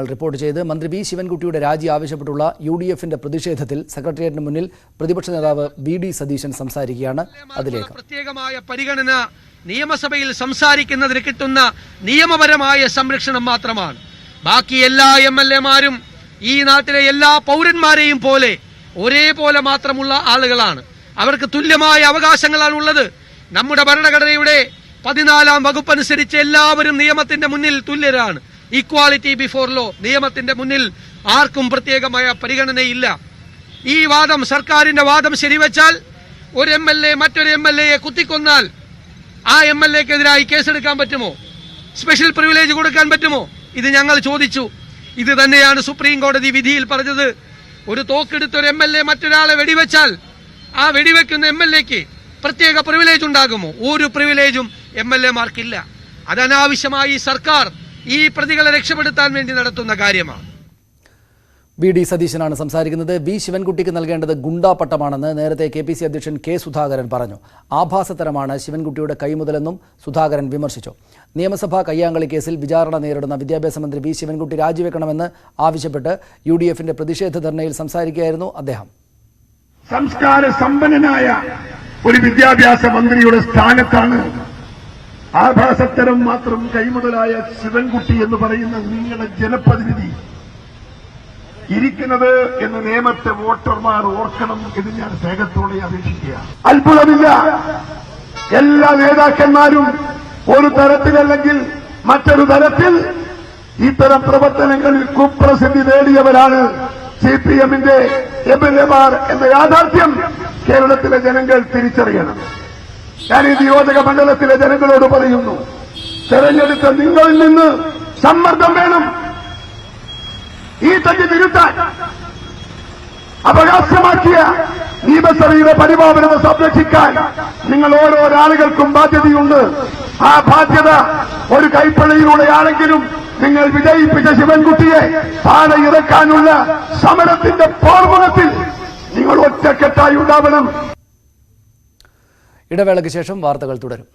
Report ചെയ്ത് മന്ത്രി V ശിവൻകുട്ടിയുടെ രാജി ആവശ്യപ്പെട്ടുള്ള യുഡിഎഫിന്റെ പ്രതിഷേധത്തിൽ സെക്രട്ടേറിയറ്റിന് മുന്നിൽ പ്രതിപക്ഷ നേതാവ് വി.ഡി. സതീശൻ സംസാരിക്കുകയാണ്. അതിലേക്ക് പ്രത്യേകമായ പരിഗണന നിയമസഭയിൽ സംസാരിക്കുന്നതിന് കിട്ടുന്ന നിയമപരമായ സംരക്ഷണം മാത്രമാണ്. ബാക്കി എല്ലാ എംഎൽഎമാരും ഈ നാട്ടിലെ എല്ലാ പൗരന്മാരെയും പോലെ ഒരേപോലെ മാത്രമുള്ള ആളുകളാണ്. അവർക്ക് തുല്യമായ അവകാശങ്ങളാണ് ഉള്ളത്. നമ്മുടെ ഭരണഘടനയുടെ 14-ാം വകുപ്പ് അനുസരിച്ച് എല്ലാവരും നിയമത്തിന്റെ മുന്നിൽ തുല്യരാണ്. Equality before law. നിയമത്തിന്റെ മുന്നിൽ ആർക്കും പ്രത്യേകമായ പരിഗണനയില്ല. ഈ വാദം, സർക്കാരിന്റെ വാദം ശരിവെച്ചാൽ ഒരു എംഎൽഎ മറ്റൊരു എംഎൽഎയെ കുത്തിക്കൊന്നാൽ ആ എംഎൽഎക്കെതിരായി കേസെടുക്കാൻ പറ്റുമോ? സ്പെഷ്യൽ പ്രിവിലേജ് കൊടുക്കാൻ പറ്റുമോ? ഇത് ഞങ്ങൾ ചോദിച്ചു. ഇത് തന്നെയാണ് സുപ്രീം കോടതി വിധിയിൽ പറഞ്ഞത്. ഒരു തോക്കെടുത്ത് ഒരു എംഎൽഎ മറ്റൊരാളെ വെടിവെച്ചാൽ ആ വെടിവെക്കുന്ന എംഎൽഎക്ക് പ്രത്യേക പ്രിവിലേജ് ഉണ്ടാകുമോ? ഒരു പ്രിവിലേജും എംഎൽഎമാർക്കില്ല. അത് അനാവശ്യമായി സർക്കാർ ഈ പ്രതികളെ രക്ഷപ്പെടുത്താൻ വേണ്ടി നടത്തുന്ന കാര്യമാണ്. വി.ഡി. സതീശനാണ് സംസാരിക്കുന്നത്. വി. ശിവൻകുട്ടിക്ക് നൽകേണ്ടത് ഗുണ്ടാപട്ടമാണെന്ന് നേരത്തെ KPC അധ്യക്ഷൻ കെ. സുധാകരൻ പറഞ്ഞു. ആഭാസത്തരമാണ് ശിവൻകുട്ടിയുടെ കൈമുതലെന്നും സുധാകരൻ വിമർശിച്ചു. നിയമസഭാ കയ്യാങ്കളി കേസിൽ വിചാരണ നേരിടുന്ന വിദ്യാഭ്യാസ മന്ത്രി വി. ശിവൻകുട്ടി രാജിവെക്കണമെന്ന് ആവശ്യപ്പെട്ട് യുഡിഎഫിന്റെ പ്രതിഷേധ ധർണയിൽ സംസാരിക്കുകയായിരുന്നു അദ്ദേഹം. സംസ്കാര സമ്പന്നനായ ഒരു വിദ്യാഭ്യാസ മന്ത്രിയുടെ സ്ഥാനത്താണ് ആഭാസത്തരം മാത്രം കൈമുതലായ ശിവൻകുട്ടി എന്ന് പറയുന്ന നിങ്ങളുടെ ജനപ്രതിനിധി ഇരിക്കുന്നത് എന്ന് നിയമത്തെ വോട്ടർമാർ ഓർക്കണം എന്ന് ഞാൻ സ്നേഹത്തോടെ അപേക്ഷിക്കുക. അത്ഭുതമില്ല, എല്ലാ നേതാക്കന്മാരും ഒരു തരത്തിലല്ലെങ്കിൽ മറ്റൊരു തരത്തിൽ ഇത്തരം പ്രവർത്തനങ്ങളിൽ കുപ്രസിദ്ധി നേടിയവരാണ് CPMന്റെ എംഎൽഎമാർ എന്ന യാഥാർത്ഥ്യം കേരളത്തിലെ ജനങ്ങൾ തിരിച്ചറിയണം. ഞാൻ ഈ നിയോജക മണ്ഡലത്തിലെ ജനങ്ങളോട് പറയുന്നു, തെരഞ്ഞെടുത്ത നിങ്ങളിൽ നിന്ന് സമ്മർദ്ദം വേണം. ഈ തെറ്റ് തിരുത്താൻ അവകാശമാക്കിയ നിയമസഭയുടെ പരിപാലനത സംരക്ഷിക്കാൻ നിങ്ങൾ ഓരോ ആളുകൾക്കും ബാധ്യതയുണ്ട്. ആ ബാധ്യത ഒരു കൈപ്പഴയിലൂടെയാണെങ്കിലും നിങ്ങൾ വിജയിപ്പിച്ച ശിവൻകുട്ടിയെ താഴെ ഇറക്കാനുള്ള സമരത്തിന്റെ പോർമുഖത്തിൽ നിങ്ങൾ ഒറ്റക്കെട്ടായി ഉണ്ടാവണം. ഇടവേളയ്ക്ക് ശേഷം വാർത്തകൾ തുടരും.